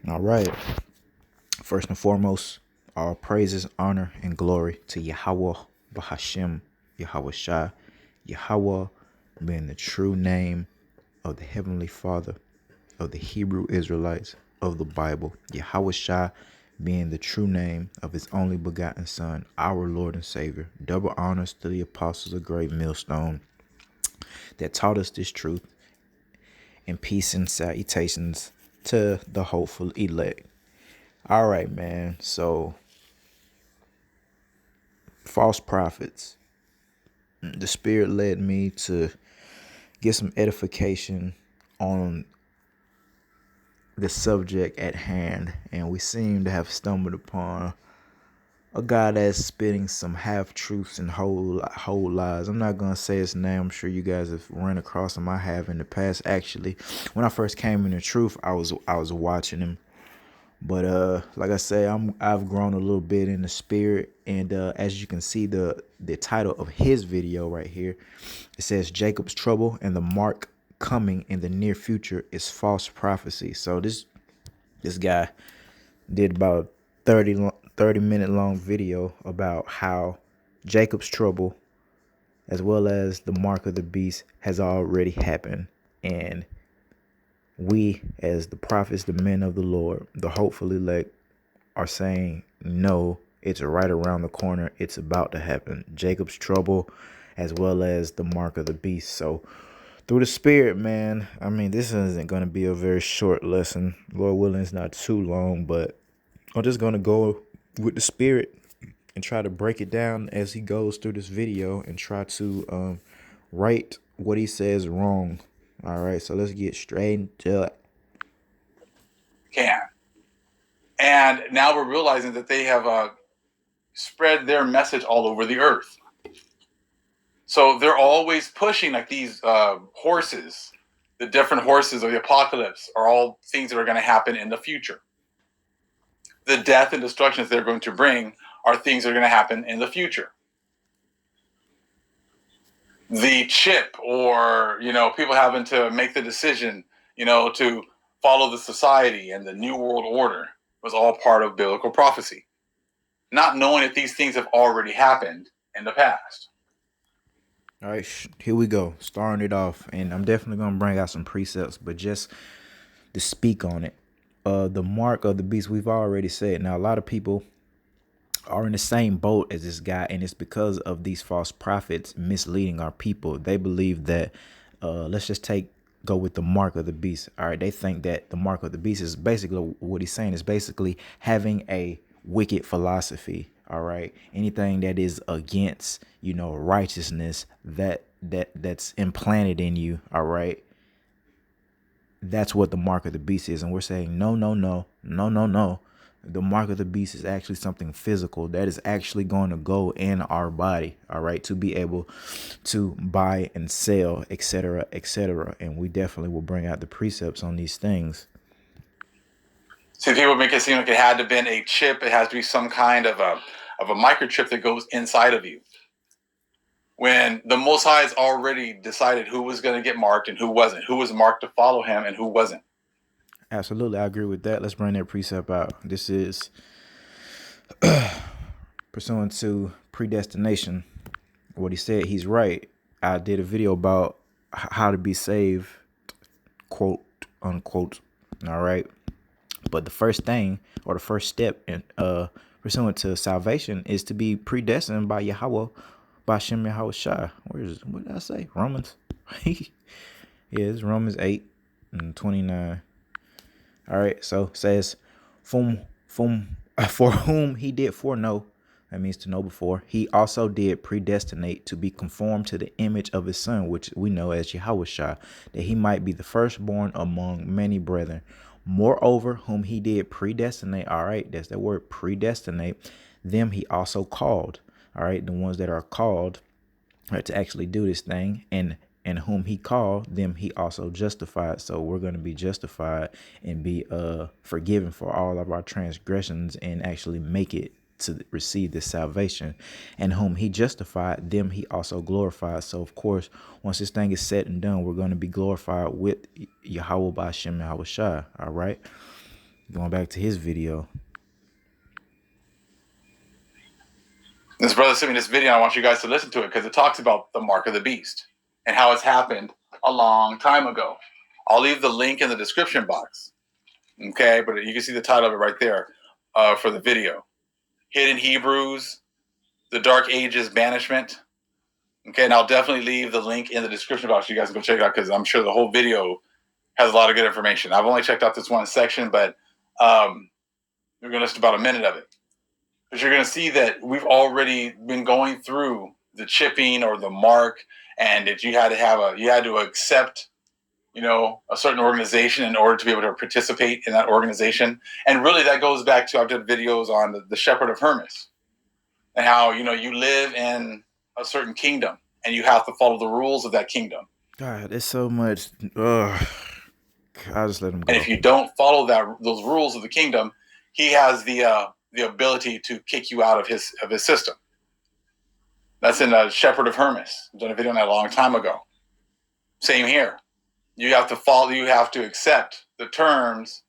All right. First and foremost, all praises, honor, and glory to Yahweh Bahashem, Yahweh Shai, Yahweh being the true name of the Heavenly Father of the Hebrew Israelites of the Bible. Yahweh Shai being the true name of his only begotten Son, our Lord and Savior. Double honors to the apostles of Great Millstone that taught us this truth, and peace and salutations to the hopeful elect. All right, man. So, false prophets. The Spirit led me to get some edification on the subject at hand, and we seem to have stumbled upon a guy that's spitting some half truths and whole lies. I'm not gonna say his name. I'm sure you guys have run across him. I have in the past. Actually, when I first came into truth, I was watching him. But like I say, I've grown a little bit in the spirit, and as you can see, the title of his video right here, it says Jacob's trouble and the mark coming in the near future is false prophecy. So this guy did about 30-minute long video about how Jacob's trouble as well as the mark of the beast has already happened, and we as the prophets, the men of the Lord, the hopeful elect, are saying no, it's right around the corner, it's about to happen. Jacob's trouble as well as the mark of the beast. So through the Spirit, man, I mean, this isn't going to be a very short lesson. Lord willing, it's not too long, but I'm just going to go with the Spirit and try to break it down as he goes through this video and try to right what he says wrong. All right, so let's get straight into it. And now we're realizing that they have spread their message all over the earth. So they're always pushing like these horses. The different horses of the apocalypse are all things that are going to happen in the future. The death and destructions they're going to bring are things that are going to happen in the future. The chip, or people having to make the decision, to follow the society and the new world order, was all part of biblical prophecy. Not knowing that these things have already happened in the past. All right, here we go. Starting it off, and I'm definitely gonna bring out some precepts, but just to speak on it. The mark of the beast, we've already said. Now, a lot of people are in the same boat as this guy, and it's because of these false prophets misleading our people. They believe that, let's just go with the mark of the beast. All right, they think that the mark of the beast is basically what he's saying is basically having a wicked philosophy. All right, anything that is against righteousness that's implanted in you. All right, that's what the mark of the beast is, and we're saying no, no, no, no, no, no. The mark of the beast is actually something physical that is actually going to go in our body, all right, to be able to buy and sell, etc., etc. And we definitely will bring out the precepts on these things. See, people make it seem like it had to have been a chip. It has to be some kind of a microchip that goes inside of you. When the Most High has already decided who was going to get marked and who wasn't, who was marked to follow him and who wasn't. Absolutely, I agree with that. Let's bring that precept out. This is pursuant to predestination. What he said, he's right. I did a video about how to be saved, quote unquote. All right. But the first thing, or the first step in pursuant to salvation, is to be predestined by Yahweh, by Shem Yahweh Shai. What did I say? Romans. Yeah, it's Romans 8:29. All right, so it says, for whom he did foreknow, that means to know before, he also did predestinate to be conformed to the image of his son, which we know as Yahushua, that he might be the firstborn among many brethren. Moreover, whom he did predestinate, all right, that's that word, predestinate, them he also called, all right, the ones that are called to actually do this thing, and whom he called, them he also justified. So we're going to be justified and be forgiven for all of our transgressions and actually make it to receive this salvation. And whom he justified, them he also glorified. So of course, once this thing is said and done, we're going to be glorified with Yahweh B'Shem Yahweh Shai. All right. Going back to his video. This brother sent me this video. I want you guys to listen to it because it talks about the mark of the beast and how it's happened a long time ago. I'll leave the link in the description box. Okay, but you can see the title of it right there for the video. Hidden Hebrews, the Dark Ages Banishment. Okay, and I'll definitely leave the link in the description box so you guys can go check it out because I'm sure the whole video has a lot of good information. I've only checked out this one section, but we're going to list about a minute of it. But you're going to see that we've already been going through the chipping or the mark, and that you had to accept, a certain organization in order to be able to participate in that organization. And really that goes back to, I've done videos on the Shepherd of Hermas and how, you live in a certain kingdom and you have to follow the rules of that kingdom. God, there's so much. I'll just let him go. And if you don't follow those rules of the kingdom, he has the ability to kick you out of his system. That's in Shepherd of Hermas. I've done a video on that a long time ago. Same here. You have to accept the terms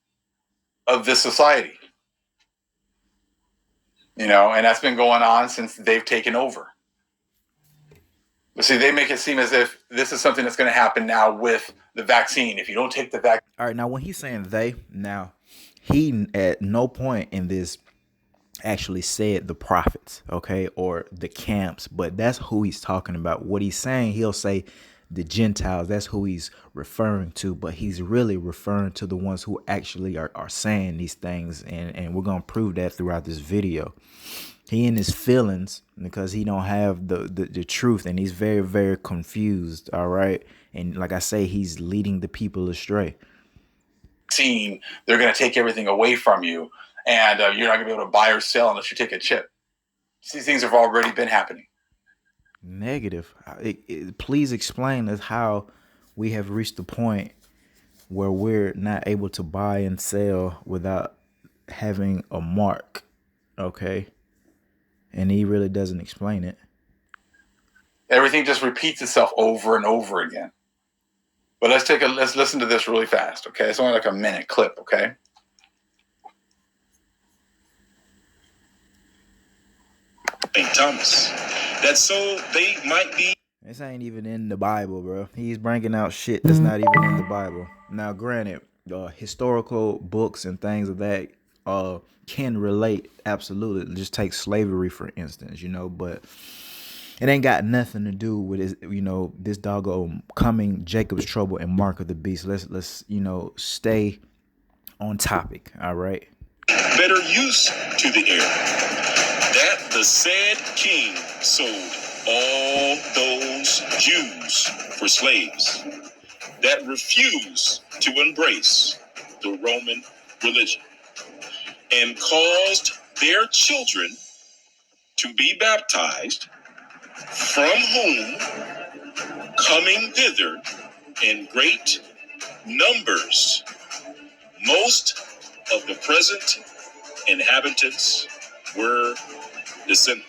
of this society. And that's been going on since they've taken over. But see, they make it seem as if this is something that's going to happen now with the vaccine. If you don't take the vaccine. All right, now when he's saying he at no point in this actually said the prophets, okay, or the camps, but that's who he's talking about. What he's saying, he'll say the Gentiles, that's who he's referring to, but he's really referring to the ones who actually are saying these things, and we're going to prove that throughout this video. He in his feelings because he don't have the truth, and he's very, very confused, all right? And like I say, he's leading the people astray. They're going to take everything away from you, and you're not going to be able to buy or sell unless you take a chip. These things have already been happening. Negative. Please explain us how we have reached the point where we're not able to buy and sell without having a mark, okay? And he really doesn't explain it. Everything just repeats itself over and over again. But let's listen to this really fast, okay? It's only like a minute clip, okay? St. Thomas. That so they might be. This ain't even in the Bible, bro. He's bringing out shit that's not even in the Bible. Now, granted, historical books and things of that can relate, absolutely. Just take slavery, for instance, but it ain't got nothing to do with his, this doggone coming Jacob's trouble and mark of the beast. Let's stay on topic, all right? Better use to the air. That the said king sold all those Jews for slaves that refuse to embrace the Roman religion and caused their children to be baptized from whom coming thither in great numbers most of the present inhabitants were descended.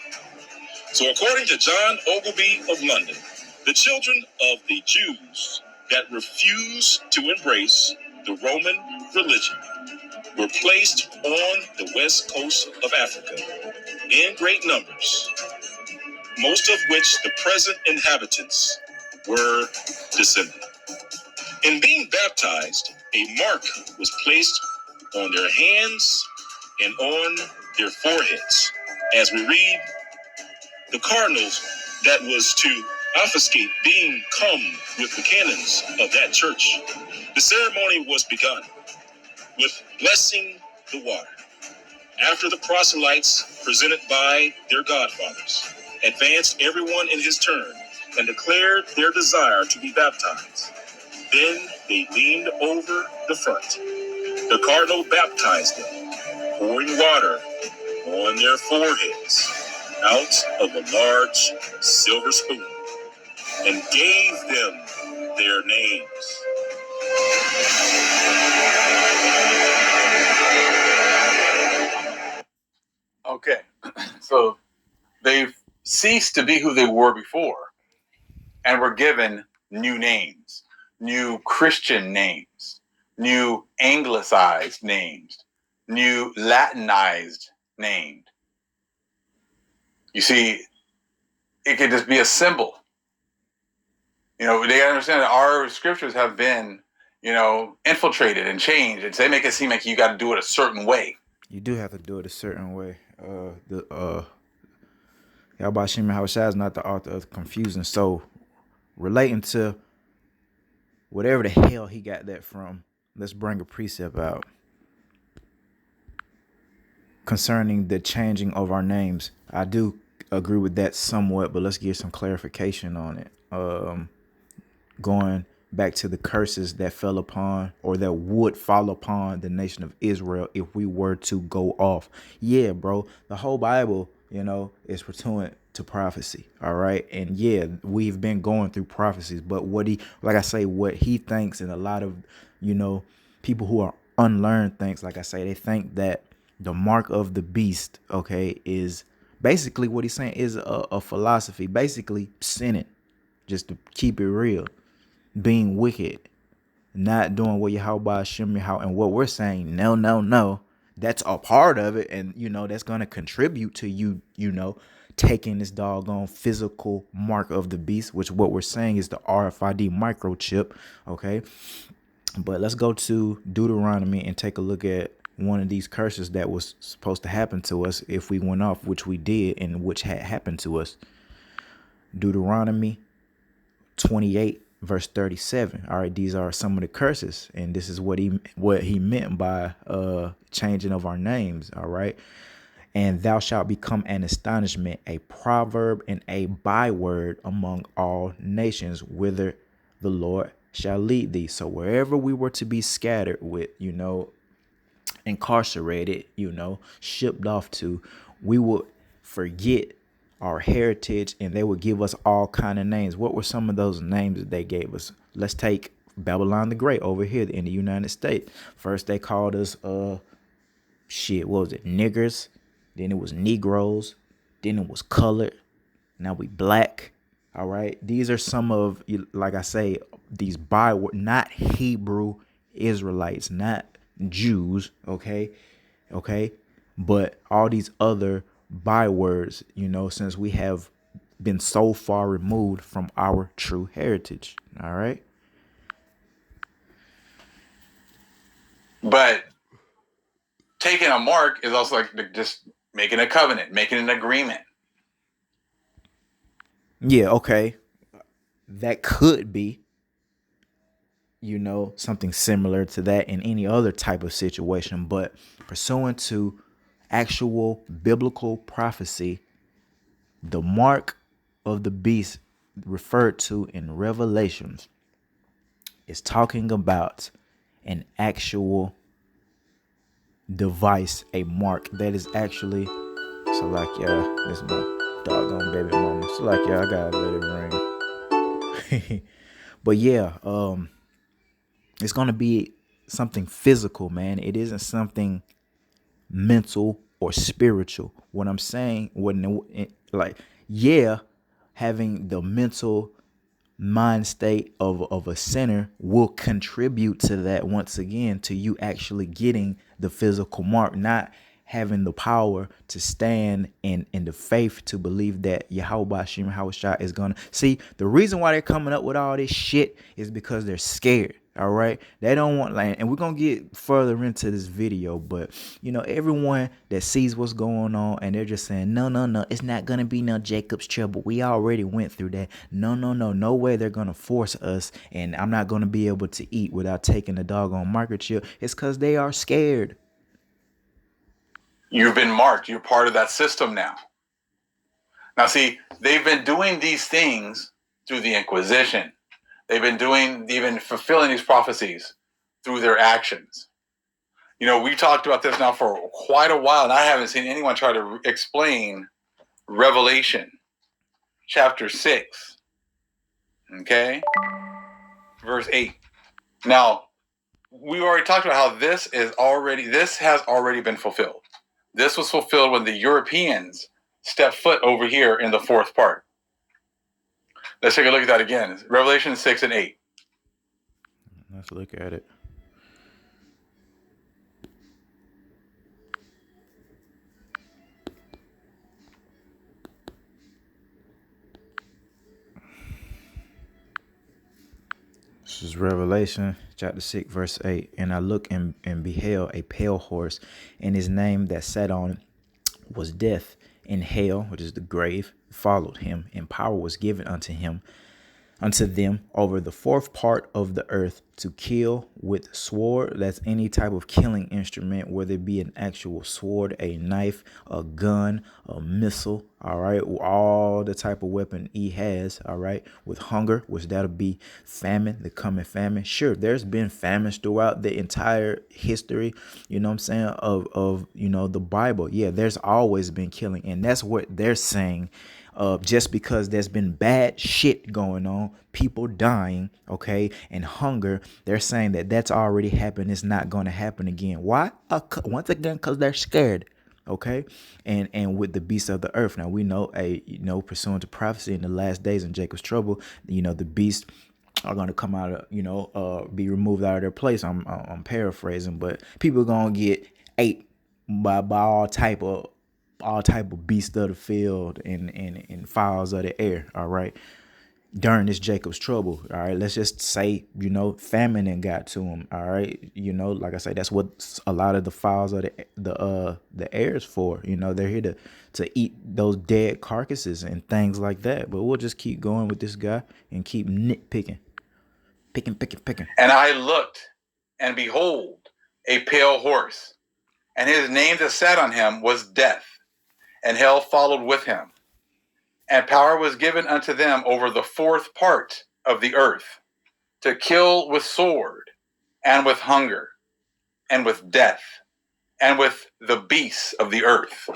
So according to John Ogilvy of London, the children of the Jews that refused to embrace the Roman religion were placed on the west coast of Africa in great numbers, most of which the present inhabitants were descended. In being baptized, a mark was placed on their hands and on their foreheads. As we read, the cardinals that was to obfuscate being come with the canons of that church. The ceremony was begun with blessing the water. After the proselytes, presented by their godfathers, advanced everyone in his turn and declared their desire to be baptized. Then they leaned over the front. The cardinal baptized them, pouring water on their foreheads out of a large silver spoon, and gave them their names. Okay, so they've ceased to be who they were before and were given new names, new Christian names, new anglicized names, new Latinized name. You see, it could just be a symbol. You know, they understand that our scriptures have been, you know, infiltrated and changed, and so they make it seem like you got to do it a certain way. You do have to do it a certain way. Yahweh Shem Yahushua is not the author of confusion. So relating to whatever the hell he got that from, let's bring a precept out concerning the changing of our names. I do agree with that somewhat, but let's get some clarification on it. Going back to the curses that fell upon, or that would fall upon, the nation of Israel if we were to go off. Yeah, bro, the whole Bible, you know, is pursuant to prophecy. All right. And yeah, we've been going through prophecies, but what he thinks, and a lot of, you know, people who are unlearned thinks, like I say, they think that the mark of the beast, okay, is basically what he's saying is a philosophy, basically sinning, just to keep it real, being wicked, not doing what Yahweh Shem Yahweh, and what we're saying, no, that's a part of it, and you know that's going to contribute to you know, taking this doggone physical mark of the beast, which what we're saying is the RFID microchip, okay? But let's go to Deuteronomy and take a look at one of these curses that was supposed to happen to us if we went off, which we did, and which had happened to us. Deuteronomy 28 verse 37. All right, these are some of the curses, and this is what he meant by changing of our names. All right. And thou shalt become an astonishment, a proverb, and a byword among all nations, whither the Lord shall lead thee. So wherever we were to be scattered with, you know, incarcerated, you know, shipped off to, we would forget our heritage, and they would give us all kind of names. What were some of those names that they gave us? Let's take Babylon the Great over here in the United States. First they called us what was it, niggers, then it was Negroes, then it was colored, now we black. All right, these are some of, like I say, these byword, not Hebrew Israelites, not Jews, okay, but all these other bywords, you know, since we have been so far removed from our true heritage. All right. But taking a mark is also like just making a covenant, making an agreement. Yeah, okay. That could be, you know, something similar to that in any other type of situation, but pursuant to actual biblical prophecy, the mark of the beast referred to in Revelations is talking about an actual device, a mark that is actually, so like, yeah, this is my doggone baby mama. So like, yeah, I gotta let it ring. But yeah, it's gonna be something physical, man. It isn't something mental or spiritual. What I'm saying, having the mental mind state of a sinner will contribute to that, once again, to you actually getting the physical mark, not having the power to stand in the faith to believe that Yahweh Shem Yahushua is gonna see. The reason why they're coming up with all this shit is because they're scared. All right, they don't want land, and we're gonna get further into this video, but you know, everyone that sees what's going on and they're just saying no, it's not gonna be no Jacob's trouble. We already went through that. No way they're gonna force us, and I'm not gonna be able to eat without taking the doggone microchip. It's because they are scared. You've been marked. You're part of that system now. Now, see, they've been doing these things through the Inquisition. They've been fulfilling these prophecies through their actions. You know, we talked about this now for quite a while, and I haven't seen anyone try to explain Revelation chapter 6. Okay? Verse 8. Now, we already talked about how this has already been fulfilled. This was fulfilled when the Europeans stepped foot over here in the fourth part. Let's take a look at that again. Revelation 6 and 8. Let's look at it. This is Revelation chapter 6, verse 8. And I looked and beheld a pale horse, and his name that sat on it was Death, and hell, which is the grave, followed him, and power was given unto them over the fourth part of the earth to kill with sword. That's any type of killing instrument, whether it be an actual sword, a knife, a gun, a missile, all right, all the type of weapon he has, all right, with hunger, which that'll be famine, the coming famine. Sure, there's been famines throughout the entire history, you know what I'm saying, of the Bible. Yeah, there's always been killing, and that's what they're saying. Just because there's been bad shit going on, people dying, okay, and hunger, they're saying that that's already happened. It's not going to happen again. Why? Once again, because they're scared, okay, and with the beasts of the earth. Now we know, pursuant to prophecy, in the last days in Jacob's trouble, the beasts are going to come out of, be removed out of their place. I'm paraphrasing, but people are going to get ate by all type of beasts of the field and fowls of the air, all right, during this Jacob's trouble, all right. Let's just say, famine and got to him, all right. Like I say, that's what a lot of the fowls of the air is for. They're here to eat those dead carcasses and things like that. But we'll just keep going with this guy and keep nitpicking, picking. And I looked, and behold, a pale horse, and his name that sat on him was Death, and hell followed with him. And power was given unto them over the fourth part of the earth, to kill with sword, and with hunger, and with death, and with the beasts of the earth.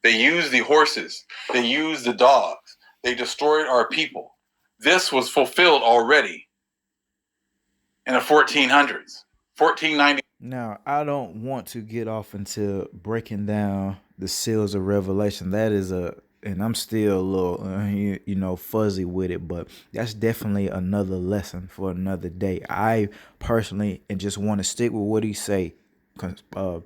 They used the horses, they used the dogs, they destroyed our people. This was fulfilled already in the 1400s, 1490. Now, I don't want to get off into breaking down the seals of Revelation. That is and I'm still a little, fuzzy with it, but that's definitely another lesson for another day. I personally and just want to stick with what he say, because the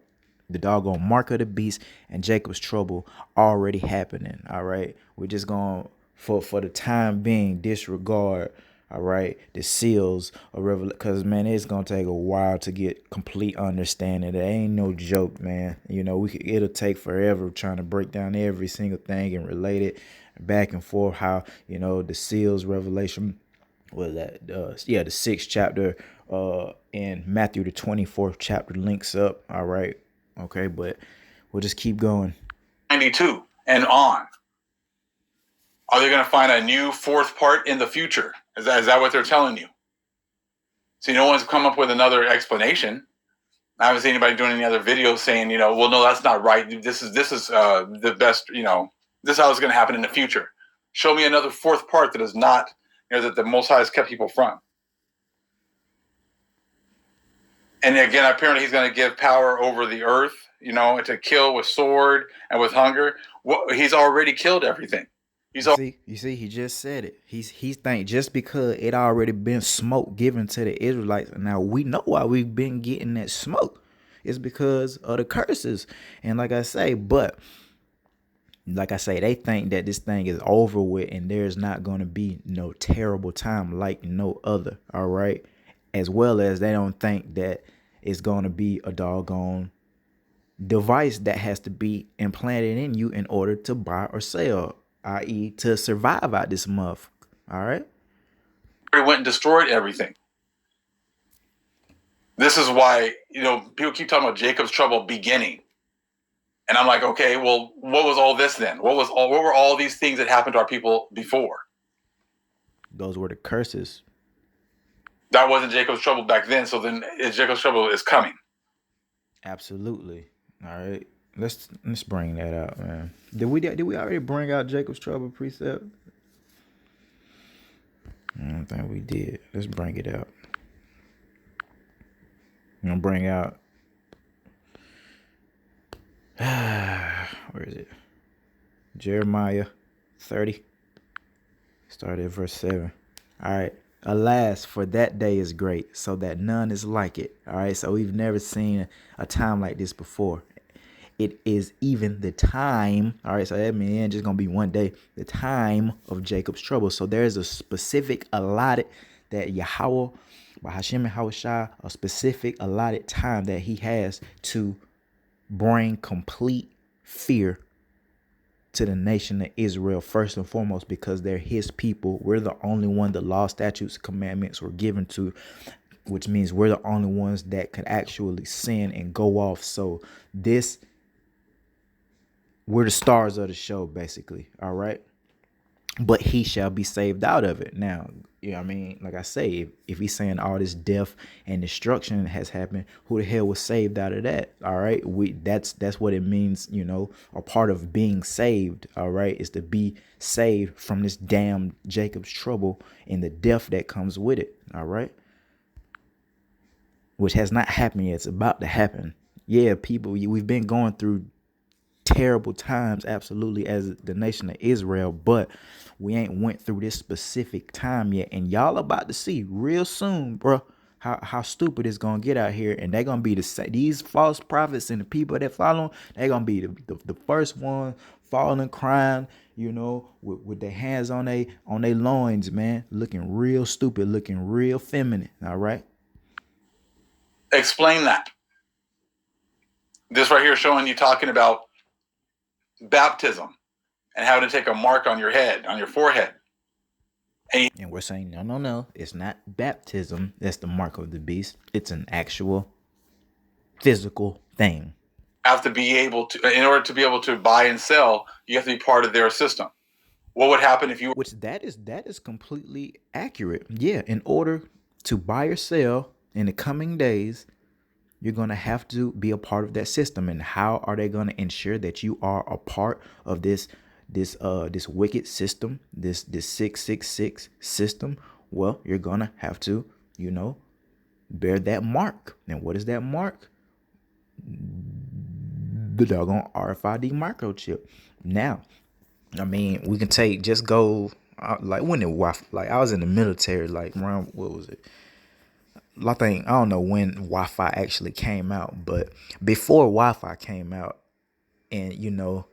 doggone mark of the beast and Jacob's trouble already happening. All right, we're just going for the time being disregard, all right, the seals of Revelation, because man, it's gonna take a while to get complete understanding. It ain't no joke, man. It'll take forever trying to break down every single thing and relate it back and forth. How the seals Revelation was that the 6th chapter and Matthew the 24th chapter links up. All right, okay, but we'll just keep going. 92 and on. Are they going to find a new fourth part in the future? Is that what they're telling you? See, no one's come up with another explanation. I haven't seen anybody doing any other videos saying, well, no, that's not right. This is the best, this is how it's going to happen in the future. Show me another fourth part that is not, that the Most High has kept people from. And again, apparently he's going to give power over the earth, to kill with sword and with hunger. He's already killed everything. You see, he just said it. He's think just because it already been smoke given to the Israelites. Now we know why we've been getting that smoke. It's because of the curses. And like I say, they think that this thing is over with and there's not going to be no terrible time like no other. All right. As well as they don't think that it's going to be a doggone device that has to be implanted in you in order to buy or sell, i.e. to survive out this month. All right. They went and destroyed everything. This is why, people keep talking about Jacob's trouble beginning. And I'm like, okay, well, what was all this then? What were all these things that happened to our people before? Those were the curses. That wasn't Jacob's trouble back then. So then Jacob's trouble is coming. Absolutely. All right. Let's bring that out, man. Did we already bring out Jacob's trouble precept? I don't think we did. Let's bring it out. I'm gonna bring out where is it? Jeremiah 30. Start at verse 7. All right. Alas, for that day is great, so that none is like it. All right. So we've never seen a time like this before. It is even the time, all right, so that means it ain't just going to be one day, the time of Jacob's trouble. So there's a specific allotted that Yahweh, by Hashem and Hawashai, a specific allotted time that he has to bring complete fear to the nation of Israel, first and foremost, because they're his people. We're the only one the law, statutes, commandments were given to, which means we're the only ones that could actually sin and go off. So we're the stars of the show, basically. All right. But he shall be saved out of it. Now, you know what I mean? Like I say, if he's saying all this death and destruction has happened, who the hell was saved out of that? All right. That's what it means, you know, a part of being saved, all right, is to be saved from this damn Jacob's trouble and the death that comes with it. All right. Which has not happened yet. It's about to happen. Yeah, people, we've been going through terrible times, absolutely, as the nation of Israel, but we ain't went through this specific time yet, and y'all about to see real soon, bro, how stupid it's gonna get out here, and they're gonna be these false prophets and the people that follow them, they're gonna be the first one falling, crying, you know, with their hands on their loins, man, looking real stupid, looking real feminine. All right, Explain that. This right here showing you talking about baptism and having to take a mark on your head, on your forehead. And we're saying, no, it's not baptism that's the mark of the beast. It's an actual physical thing. Have to be able to, in order to be able to buy and sell, you have to be part of their system. What would happen if you? Which that is completely accurate. Yeah, in order to buy or sell in the coming days, you're going to have to be a part of that system. And how are they going to ensure that you are a part of this wicked system, this 666 system? Well, you're going to have to, you know, bear that mark. And what is that mark? The doggone RFID microchip. Now, I mean, we can go like when it like I was in the military, like around, what was it? I don't know when Wi-Fi actually came out, but before Wi-Fi came out, and you know,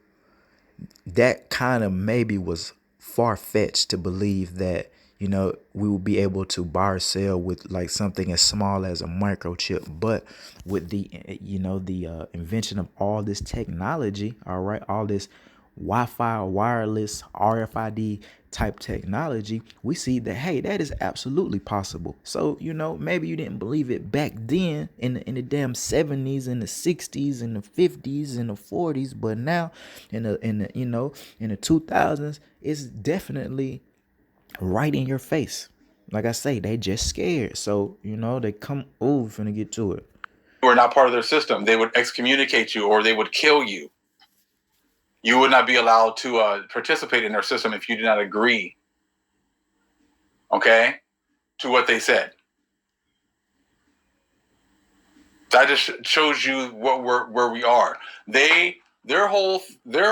that kind of maybe was far-fetched to believe that, you know, we will be able to buy or sell with like something as small as a microchip. But with the, you know, the invention of all this technology, all right, all this Wi-Fi, wireless, RFID type technology, we see that, hey, that is absolutely possible. So, you know, maybe you didn't believe it back then in the damn 70s and the 60s and the 50s and the 40s, but now in the you know, in the 2000s, it's definitely right in your face. Like I say, they just scared. So, you know, they come, we're finna get to it. You are not part of their system. They would excommunicate you or they would kill you. You would not be allowed to participate in their system if you did not agree, okay, to what they said. That just shows you where we are. Their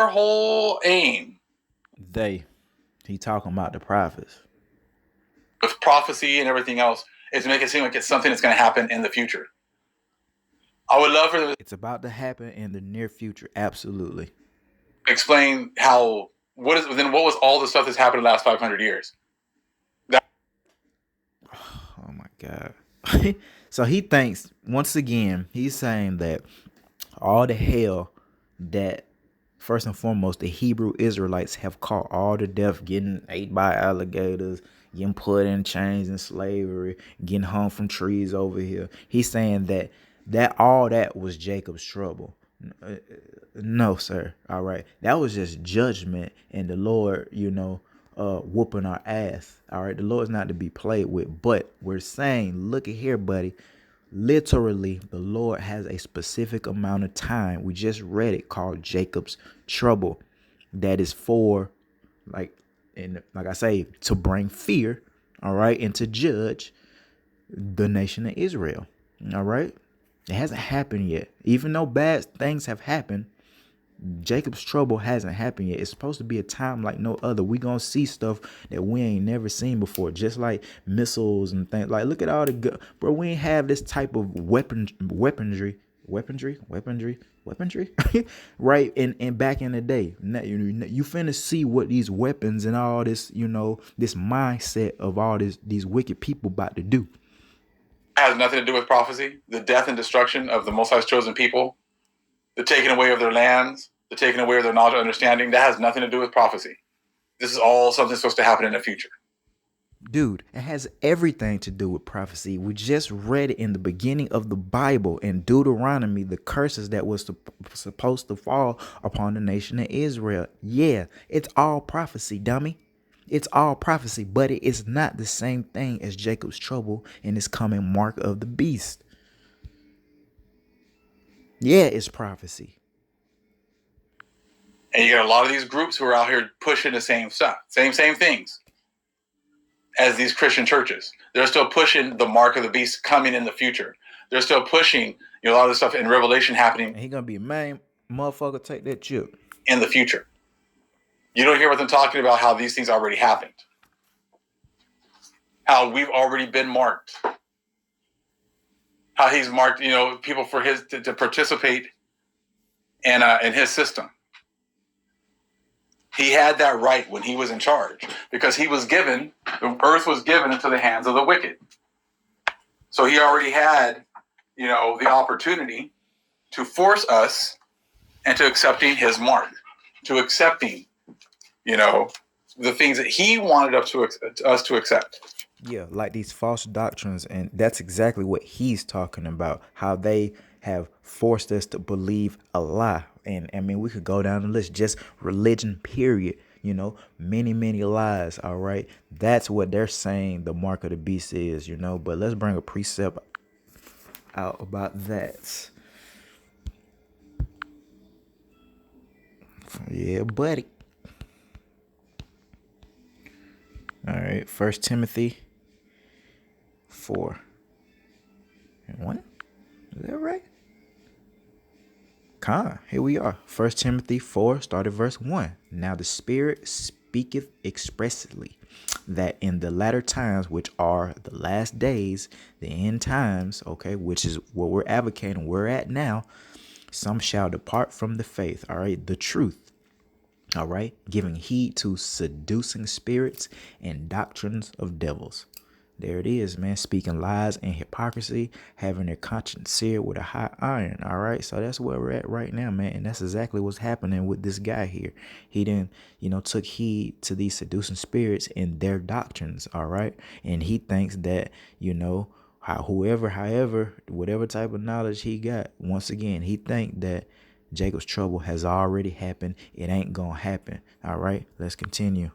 whole aim. He talking about the prophets. With prophecy and everything else is to make it seem like it's something that's going to happen in the future. I would love for them. It's about to happen in the near future. Absolutely. Explain what was all the stuff that's happened in the last 500 years? Oh my God. So he thinks, once again, he's saying that all the hell that, first and foremost, the Hebrew Israelites have caught, all the death, getting ate by alligators, getting put in chains and slavery, getting hung from trees over here. He's saying that all that was Jacob's trouble. No, sir. All right. That was just judgment and the Lord, you know, whooping our ass. All right. The Lord's not to be played with, but we're saying, look at here, buddy. Literally, the Lord has a specific amount of time. We just read it, called Jacob's trouble. That is for, like I say, to bring fear, all right, and to judge the nation of Israel. All right. It hasn't happened yet. Even though bad things have happened, Jacob's trouble hasn't happened yet. It's supposed to be a time like no other. We gonna see stuff that we ain't never seen before, just like missiles and things. Like, look at all bro. We ain't have this type of weaponry weaponry, right? And back in the day, you finna see what these weapons and all this, this mindset of all these wicked people about to do. Has nothing to do with prophecy. The death and destruction of the Most High's chosen people, the taking away of their lands, the taking away of their knowledge and understanding, that has nothing to do with prophecy. This is all something supposed to happen in the future. Dude, it has everything to do with prophecy. We just read it in the beginning of the Bible in Deuteronomy, the curses that was supposed to fall upon the nation of Israel. Yeah, it's all prophecy, dummy. It's all prophecy, but it is not the same thing as Jacob's trouble and his coming mark of the beast. Yeah, it's prophecy. And you got a lot of these groups who are out here pushing the same stuff, same things as these Christian churches. They're still pushing the mark of the beast coming in the future. They're still pushing, a lot of the stuff in Revelation happening. And he gonna be man, motherfucker, take that chip. In the future. You don't hear what them talking about how these things already happened. How we've already been marked. How he's marked, people for his to participate in his system. He had that right when he was in charge because the earth was given into the hands of the wicked. So he already had, the opportunity to force us into accepting his mark, to accepting, the things that he wanted us to accept. Yeah, like these false doctrines, and that's exactly what he's talking about, how they have forced us to believe a lie. And I mean, we could go down the list, just religion, period, many lies. All right. That's what they're saying the mark of the beast is, but let's bring a precept out about that. Yeah, buddy. All right. 1 Timothy 4 and 1. Is that right? Here we are. 1 Timothy 4, start at verse 1. Now the Spirit speaketh expressly that in the latter times, which are the last days, the end times, okay, which is what we're advocating, we're at now, some shall depart from the faith, all right, the truth, all right, giving heed to seducing spirits and doctrines of devils. There it is, man. Speaking lies and hypocrisy, having their conscience seared with a hot iron. All right. So that's where we're at right now, man. And that's exactly what's happening with this guy here. He didn't, took heed to these seducing spirits and their doctrines. All right. And he thinks that, however, whatever type of knowledge he got, once again, he think that Jacob's trouble has already happened. It ain't going to happen. All right. Let's continue.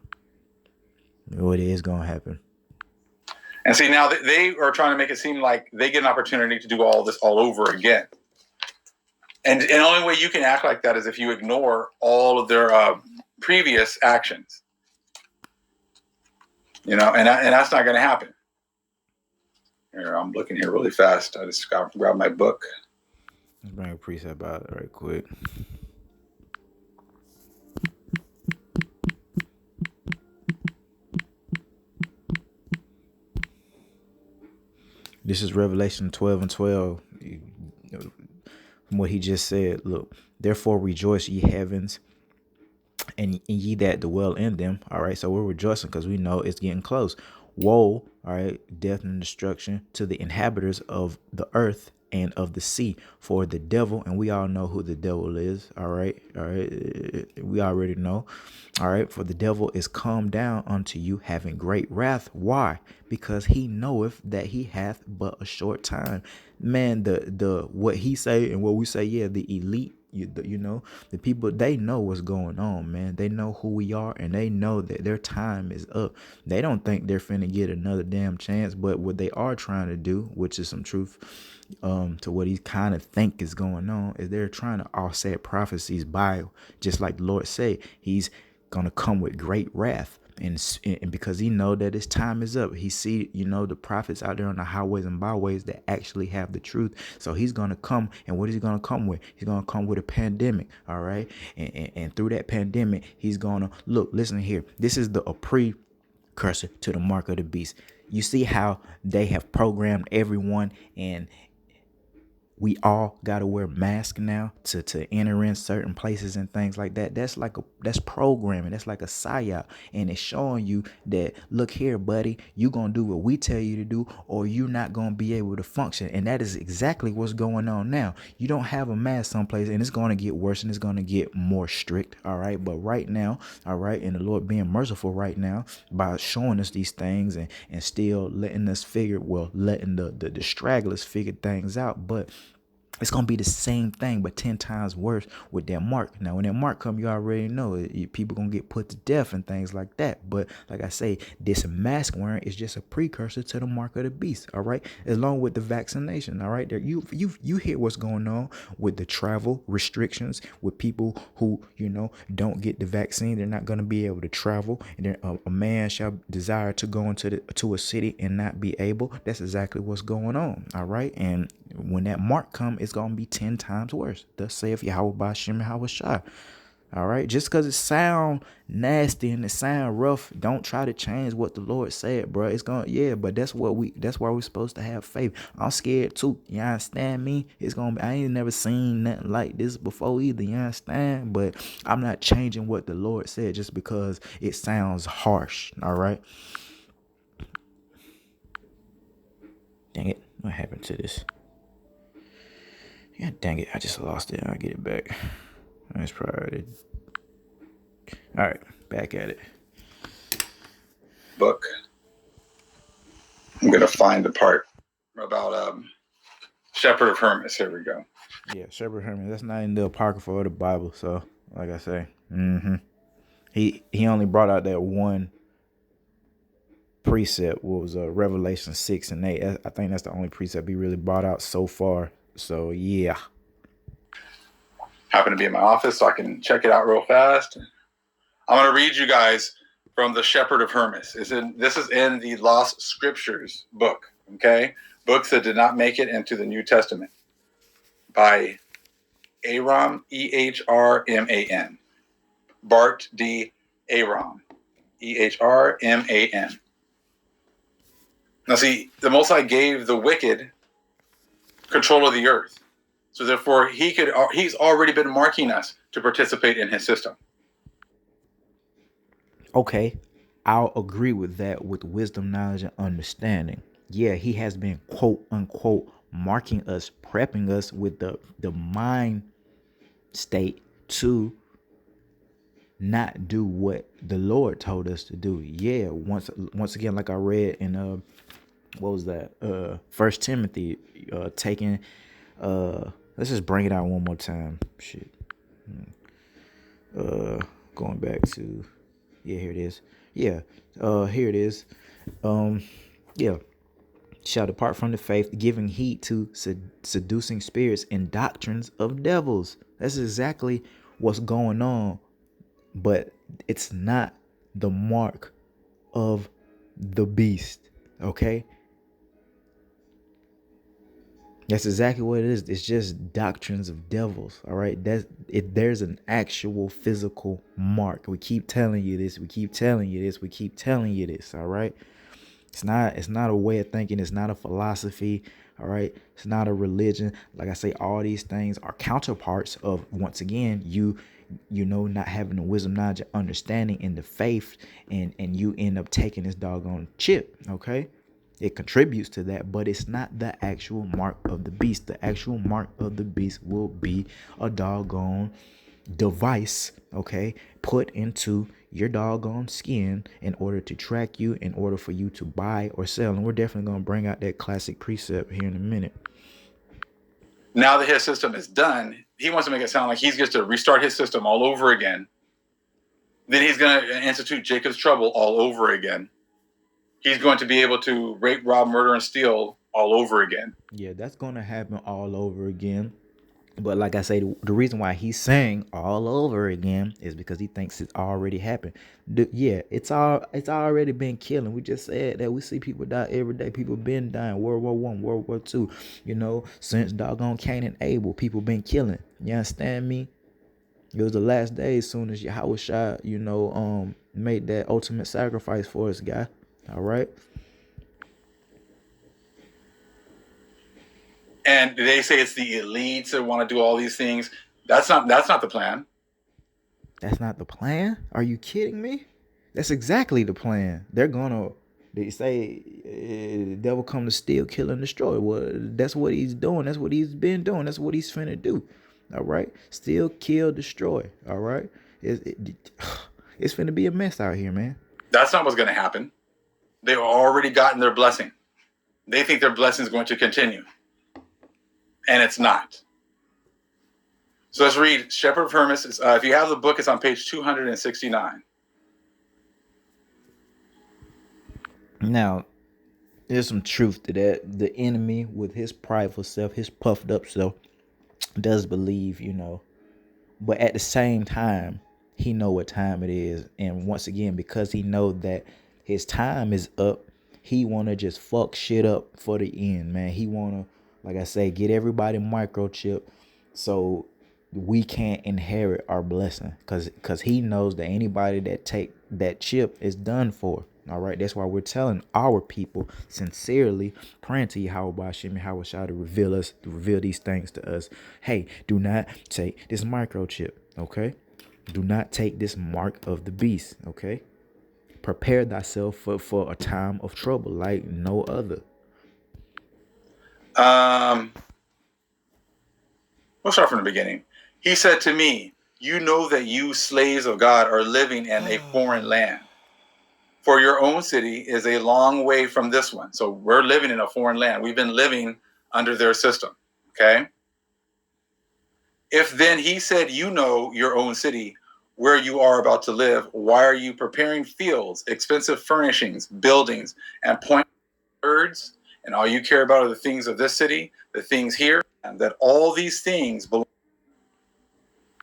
It is going to happen. And see, now they are trying to make it seem like they get an opportunity to do all this all over again. And the only way you can act like that is if you ignore all of their previous actions. And that's not going to happen. Here, I'm looking here really fast. I just got to grab my book. Let's bring a precept out right quick. This is Revelation 12 and 12. From what he just said, look, therefore rejoice, ye heavens, and ye that dwell in them. All right, so we're rejoicing because we know it's getting close. Woe, all right, death and destruction to the inhabitants of the earth and of the sea, for the devil, and we all know who the devil is. All right, we already know. All right, for the devil is come down unto you, having great wrath. Why? Because he knoweth that he hath but a short time. Man, the what he say and what we say, yeah, the elite, the people, they know what's going on, man. They know who we are, and they know that their time is up. They don't think they're finna get another damn chance, but what they are trying to do, which is some truth to what he kind of think is going on, is they're trying to offset prophecies by, just like the Lord say, he's gonna come with great wrath. And because he know that his time is up, he see, the prophets out there on the highways and byways that actually have the truth. So he's going to come. And what is he going to come with? He's going to come with a pandemic. All right. And through that pandemic, he's going to listen here. This is a precursor to the mark of the beast. You see how they have programmed everyone, and we all gotta wear masks now to enter in certain places and things like that. That's programming. That's like a psyop, and it's showing you that, look here, buddy, you gonna do what we tell you to do, or you're not gonna be able to function. And that is exactly what's going on now. You don't have a mask someplace, and it's gonna get worse, and it's gonna get more strict. All right, but right now, all right, and the Lord being merciful right now by showing us these things and still letting us letting the stragglers figure things out, but it's going to be the same thing, but 10 times worse with that mark. Now, when that mark come, you already know people going to get put to death and things like that. But like I say, this mask wearing is just a precursor to the mark of the beast, all right? Along with the vaccination, all right? There, you hear what's going on with the travel restrictions, with people who, don't get the vaccine. They're not going to be able to travel. And then a man shall desire to go to a city and not be able. That's exactly what's going on, all right? And when that mark come, it's going to be 10 times worse. Thus saith Yahweh Ba'ashem Yahushua. All right, just because it sound nasty and it sound rough, don't try to change what the Lord said, bro. It's gonna, but that's why we're supposed to have faith. I'm scared too. You understand me? It's gonna be, I ain't never seen nothing like this before either. You understand? But I'm not changing what the Lord said just because it sounds harsh. All right. Dang it! What happened to this? Yeah, dang it, I just lost it. I'll get it back. That's probably it. All right, back at it. Book. I'm going to find the part about Shepherd of Hermas. Here we go. Yeah, Shepherd of Hermas. That's not in the Apocrypha or the Bible. So, like I say, he only brought out that one precept. What was Revelation 6 and 8. I think that's the only precept he really brought out so far. So, yeah. Happen to be in my office, so I can check it out real fast. I'm going to read you guys from the Shepherd of Hermas. This is in the Lost Scriptures book, okay? Books that did not make it into the New Testament by Aram, E-H-R-M-A-N. Bart D. Aram, E-H-R-M-A-N. Now see, the Most High gave the wicked control of the earth. So therefore, he's already been marking us to participate in his system. Okay, I'll agree with that with wisdom, knowledge, and understanding. Yeah, he has been quote unquote marking us, prepping us with the mind state to not do what the Lord told us to do. Yeah, once again, like I read in what was that? 1 Timothy, taking let's just bring it out one more time. Shit. Going back to, here it is. Here it is. Shall depart from the faith, giving heed to seducing spirits and doctrines of devils. That's exactly what's going on, but it's not the mark of the beast. Okay. That's exactly what it is. It's just doctrines of devils. All right. There's an actual physical mark. We keep telling you this. We keep telling you this. We keep telling you this. All right. It's not a way of thinking. It's not a philosophy. All right. It's not a religion. Like I say, all these things are counterparts of, once again, not having the wisdom, knowledge, and understanding in the faith, and you end up taking this doggone chip. Okay. It contributes to that, but it's not the actual mark of the beast. The actual mark of the beast will be a doggone device, okay, put into your doggone skin in order to track you, in order for you to buy or sell. And we're definitely going to bring out that classic precept here in a minute. Now that his system is done, he wants to make it sound like he's going to restart his system all over again. Then he's going to institute Jacob's trouble all over again. He's going to be able to rape, rob, murder, and steal all over again. Yeah, that's going to happen all over again. But like I say, the reason why he's saying all over again is because he thinks it's already happened. It's already been killing. We just said that we see people die every day. People been dying. World War I, World War II. Since doggone Cain and Abel, people been killing. You understand me? It was the last days soon as Yahushua, made that ultimate sacrifice for us, guy. All right. And they say it's the elites that want to do all these things. That's not the plan. That's not the plan? Are you kidding me? That's exactly the plan. They say the devil come to steal, kill, and destroy. Well, that's what he's doing. That's what he's been doing. That's what he's finna do. All right? Steal, kill, destroy. All right? It's finna be a mess out here, man. That's not what's going to happen. They've already gotten their blessing. They think their blessing is going to continue. And it's not. So let's read Shepherd of Hermas. If you have the book, it's on page 269. Now, there's some truth to that. The enemy, with his prideful self, his puffed up self, does believe, but at the same time, he know what time it is. And once again, because he know that his time is up, he want to just fuck shit up for the end, man. He want to, like I say, get everybody microchip so we can't inherit our blessing, because he knows that anybody that take that chip is done for. All right, that's why we're telling our people sincerely, praying to Yahweh Shem Yahweh to reveal these things to us. Hey, do not take this microchip, okay? Do not take this mark of the beast, okay? Prepare thyself for a time of trouble like no other. We'll start from the beginning. He said to me, "You know that you slaves of God are living in a foreign land. For your own city is a long way from this one." So we're living in a foreign land. We've been living under their system. Okay. If then he said, "You know your own city, where you are about to live, why are you preparing fields, expensive furnishings, buildings, and point birds? And all you care about are the things of this city, the things here, and that all these things belong."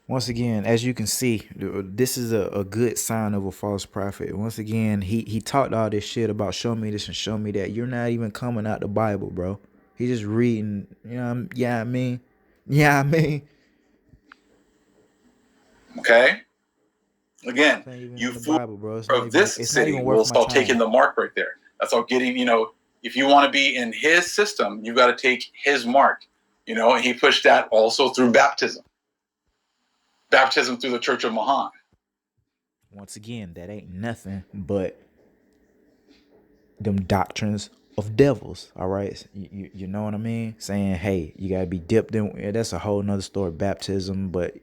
Once again, as you can see, this is a good sign of a false prophet. Once again, he talked all this shit about show me this and show me that. You're not even coming out the Bible, bro. He's just reading, I mean. Okay. Again, you fool of this city will start taking the mark right there. That's all getting, if you want to be in his system, you've got to take his mark, and he pushed that also through baptism. Baptism through the Church of Mahan. Once again, that ain't nothing but them doctrines of devils, all right? You know what I mean? Saying, hey, you got to be dipped in. That's a whole nother story, baptism, but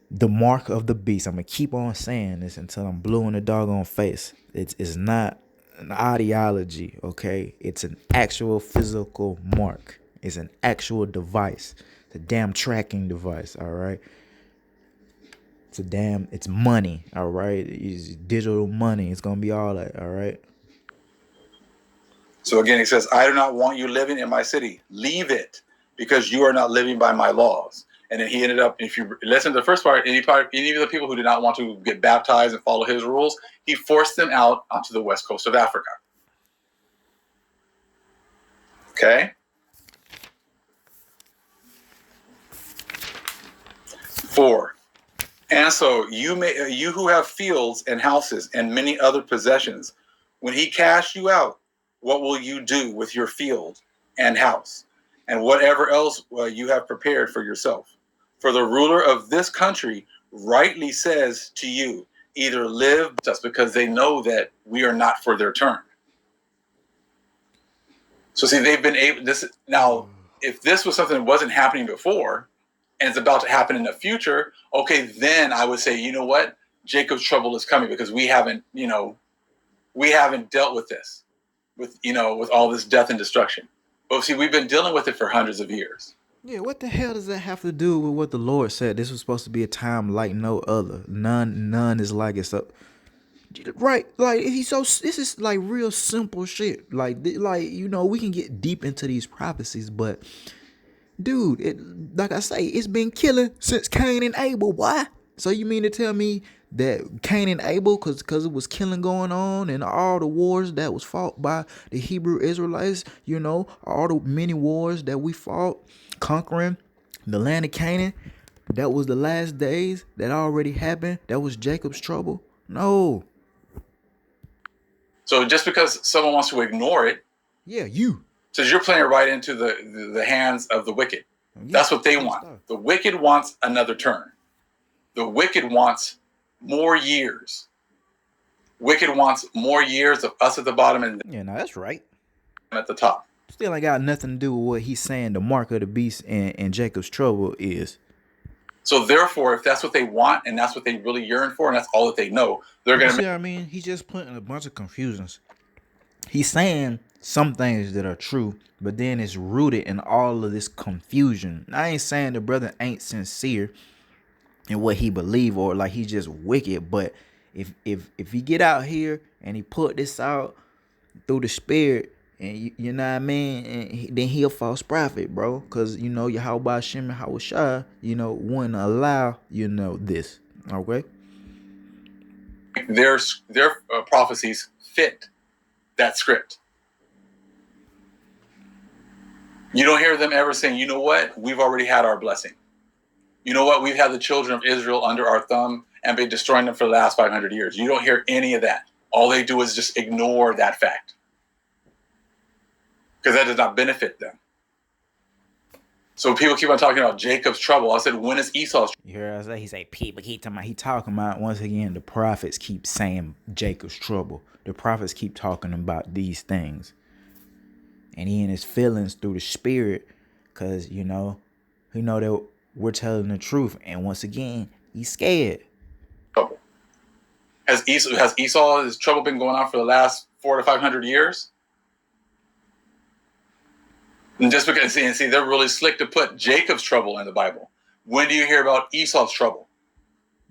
the mark of the beast, I'm going to keep on saying this until I'm blue in the doggone face. It's not an ideology, okay? It's an actual physical mark. It's an actual device. It's a damn tracking device, all right? It's money, all right? It's digital money. It's going to be all that, all right? So again, he says, "I do not want you living in my city. Leave it, because you are not living by my laws." And then he ended up, if you listen to the first part, any of the people who did not want to get baptized and follow his rules, he forced them out onto the west coast of Africa. Okay? 4. And so you who have fields and houses and many other possessions, when he casts you out, what will you do with your field and house and whatever else you have prepared for yourself? For the ruler of this country rightly says to you, either live, just because they know that we are not for their turn. So see, they've been able this now. If this was something that wasn't happening before, and it's about to happen in the future, okay, then I would say, you know what, Jacob's trouble is coming, because we haven't dealt with this, with all this death and destruction. But see, we've been dealing with it for hundreds of years. Yeah, what the hell does that have to do with what the Lord said? This was supposed to be a time like no other. None is like it. So, right? Like this is like real simple shit. Like we can get deep into these prophecies, but dude, like I say, it's been killing since Cain and Abel. Why? So you mean to tell me that Cain and Abel, because it was killing going on and all the wars that was fought by the Hebrew Israelites, all the many wars that we fought, conquering the land of Canaan, that was the last days that already happened? That was Jacob's trouble? No. So just because someone wants to ignore it, yeah, you So you're playing right into the hands of the wicked. Yeah, that's what they good want. stuff. The wicked wants another turn. The wicked wants more years. Wicked wants more years of us at the bottom and Yeah, no, that's right. them at the top. Still ain't got nothing to do with what he's saying the mark of the beast and Jacob's trouble is. So therefore, if that's what they want and that's what they really yearn for and that's all that they know, they're You going see to what I mean? He's just putting a bunch of confusions. He's saying some things that are true, but then it's rooted in all of this confusion. I ain't saying the brother ain't sincere in what he believe or like he's just wicked, but if he get out here and he put this out through the spirit, and you know what I mean, and then he a false prophet, bro, because you know Yahweh Shem and Hawashai, you know, wouldn't allow this, okay? their prophecies fit that script. You don't hear them ever saying, you know what, we've already had our blessing. You know what, we've had the children of Israel under our thumb and been destroying them for the last 500 years. You don't hear any of that. All they do is just ignore that fact because that does not benefit them. So people keep on talking about Jacob's trouble. I said, when is Esau's trouble? You hear what I say? He say people keep talking about once again. The prophets keep saying Jacob's trouble. The prophets keep talking about these things, and he in his feelings through the spirit, cause he know that we're telling the truth. And once again, he's scared. Has Esau's trouble been going on for the last 400 to 500 years? And just because, see, they're really slick to put Jacob's trouble in the Bible. When do you hear about Esau's trouble?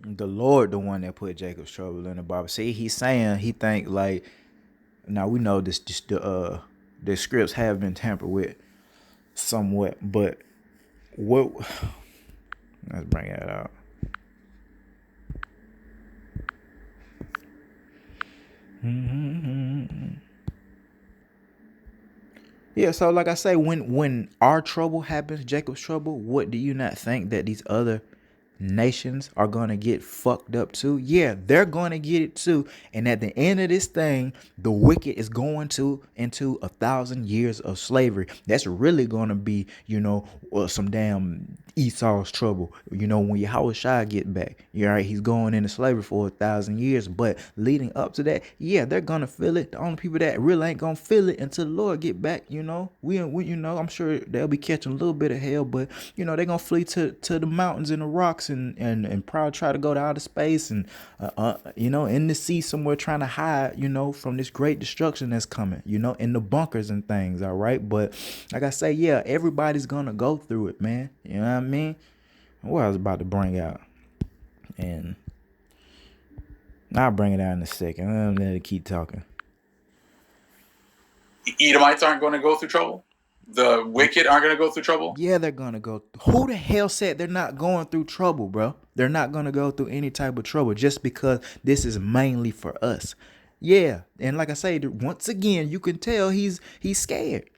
The Lord, the one that put Jacob's trouble in the Bible. See, he's saying he think like, now we know this. The scripts have been tampered with somewhat, but what? Let's bring that out. Yeah, so like I say, when our trouble happens, Jacob's trouble, what do you not think that these other nations are gonna get fucked up too? Yeah, they're gonna get it too. And at the end of this thing, the wicked is going into 1,000 years of slavery. That's really gonna be, some damn Esau's trouble. When Yahushua get back, he's going into slavery for 1,000 years. But leading up to that, yeah, they're gonna feel it. The only people that really ain't gonna feel it until the Lord get back. We I'm sure they'll be catching a little bit of hell, but they're gonna flee to the mountains and the rocks and probably try to go to outer space and in the sea somewhere trying to hide from this great destruction that's coming in the bunkers and things. All right, but like I say, yeah, everybody's gonna go through it, man. You know what I mean? What I was about to bring out, and I'll bring it out in a second. I'm gonna keep talking. Edomites aren't going to go through trouble. The wicked aren't going to go through trouble. Yeah, they're gonna go. Who the hell said they're not going through trouble, bro? They're not gonna go through any type of trouble just because this is mainly for us. Yeah, and like I say, once again, you can tell he's scared,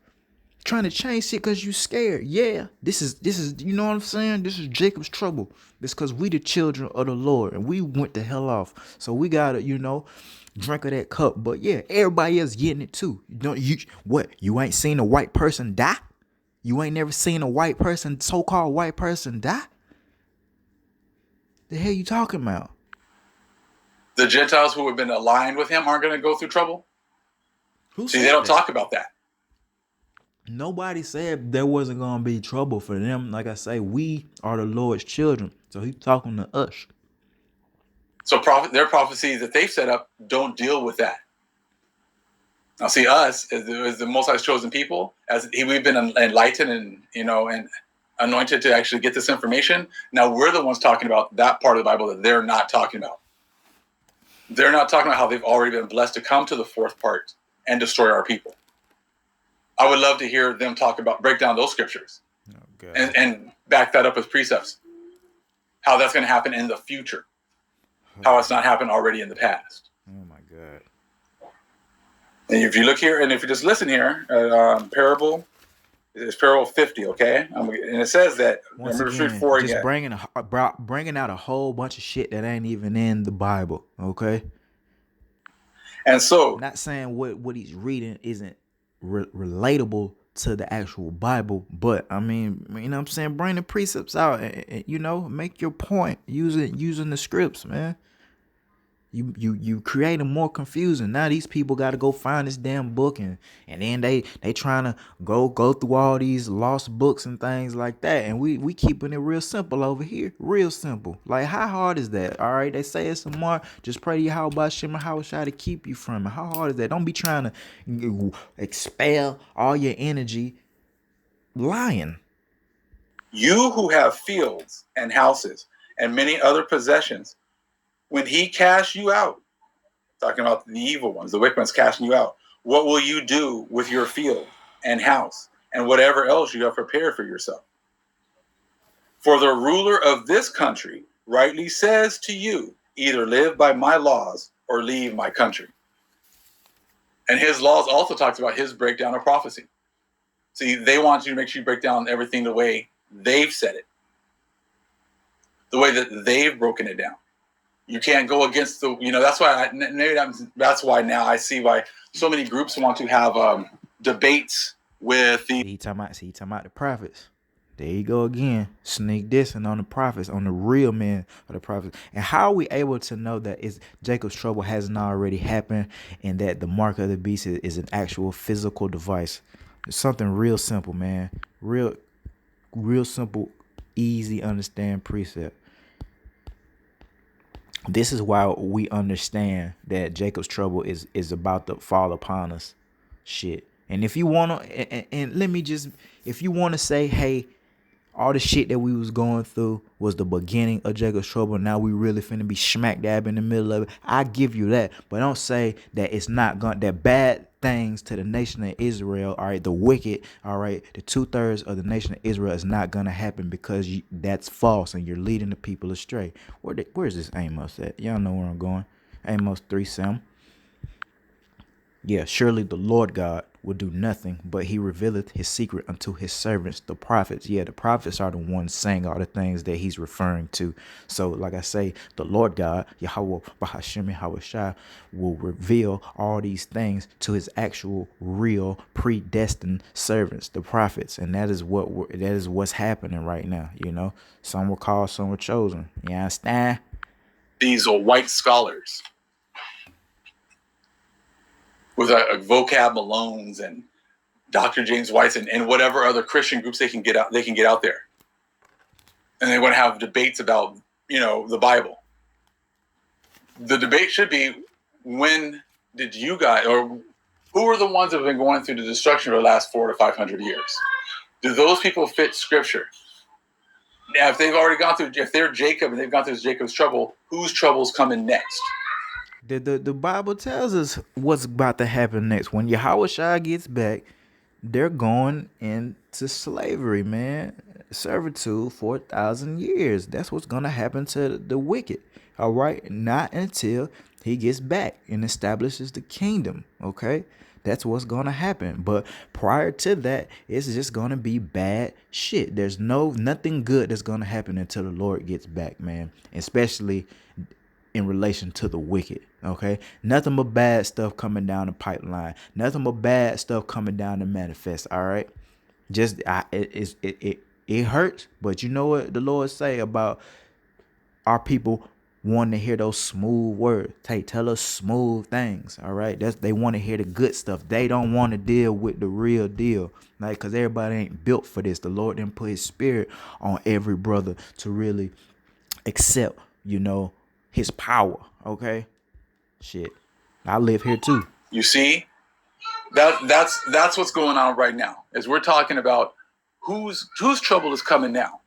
trying to change shit because you scared. Yeah, this is you know what I'm saying? This is Jacob's trouble. It's because we the children of the Lord and we went the hell off. So we gotta drink of that cup. But yeah, everybody else getting it too. You ain't seen a white person die? You ain't never seen a white person, so-called white person, die? The hell you talking about? The Gentiles who have been aligned with him aren't going to go through trouble. See, they don't talk about that. Nobody said there wasn't going to be trouble for them. Like I say, we are the Lord's children. So he's talking to us. So their prophecies that they've set up don't deal with that. Now, see, us as the Most High's chosen people, as we've been enlightened and anointed to actually get this information. Now we're the ones talking about that part of the Bible that they're not talking about. They're not talking about how they've already been blessed to come to the fourth part and destroy our people. I would love to hear them break down those scriptures and back that up with precepts. How that's going to happen in the future. How it's not happened already in the past. Oh my God. And if you look here, and if you just listen here, parable, it's parable 50, okay? And it says that, once again, just bringing out a whole bunch of shit that ain't even in the Bible, okay? And so, not saying what he's reading isn't relatable to the actual Bible. But I mean, you know what I'm saying, bring the precepts out and you know, make your point using the scripts, man. You create them more confusing. Now these people got to go find this damn book, and then they trying to go through all these lost books and things like that. And we keeping it real simple over here, real simple. Like, how hard is that? All right, they say it's some more. Just pray to Yahweh Shem Shai to keep you from it. How hard is that? Don't be trying to expel all your energy lying. You who have fields and houses and many other possessions, when he casts you out, talking about the evil ones, the wicked ones casting you out, what will you do with your field and house and whatever else you have prepared for yourself? For the ruler of this country rightly says to you, either live by my laws or leave my country. And his laws also talks about his breakdown of prophecy. See, they want you to make sure you break down everything the way they've said it, the way that they've broken it down. You can't go against the, you know, that's why that's why now I see why so many groups want to have debates with the. He talking about the prophets. There you go again, sneak dissing on the prophets, on the real men of the prophets. And how are we able to know that Jacob's trouble hasn't already happened, and that the mark of the beast is an actual physical device? It's something real simple, man. Real simple, easy understand precept. This is why we understand that Jacob's trouble is about to fall upon us. Shit. And if you want to, and let me just, if you want to say, hey, all the shit that we was going through was the beginning of Jacob's trouble, now we really finna be smack dab in the middle of it, I give you that. But don't say that it's not going, that bad things to the nation of Israel, all right, the wicked, all right, the 2/3 of the nation of Israel is not gonna happen, because that's false and you're leading the people astray. Where's this Amos at? Y'all know where I'm going. Amos 3:7. Yeah, surely the Lord God will do nothing, but he revealeth his secret unto his servants, the prophets. Yeah, the prophets are the ones saying all the things that he's referring to. So, like I say, the Lord God, Yahweh Bahashem Shai, will reveal all these things to his actual, real, predestined servants, the prophets. And that is what's happening right now. You know, some were called, some were chosen. You understand? These are white scholars with vocab Malones and Dr. James White's and whatever other Christian groups they can get out there. And they want to have debates about, you know, the Bible. The debate should be, when did you guys, or who are the ones that have been going through the destruction of the last 400 to 500 years? Do those people fit scripture? Now, if they've already gone through, if they're Jacob and they've gone through Jacob's trouble, whose trouble's coming next? The Bible tells us what's about to happen next. When Yahweh Shai gets back, they're going into slavery, man. Servitude for 1,000 years. That's what's going to happen to the wicked. All right? Not until he gets back and establishes the kingdom. Okay? That's what's going to happen. But prior to that, it's just going to be bad shit. There's nothing good that's going to happen until the Lord gets back, man. Especially in relation to the wicked. Okay, nothing but bad stuff coming down the pipeline. Nothing but bad stuff coming down to manifest. All right, just it hurts, but you know what the Lord say about our people wanting to hear those smooth words. Tell us smooth things. All right, they want to hear the good stuff. They don't want to deal with the real deal, like, because everybody ain't built for this. The Lord didn't put His Spirit on every brother to really accept, you know, His power. Okay. Shit, I live here too. You see, that's what's going on right now. As we're talking about whose trouble is coming now,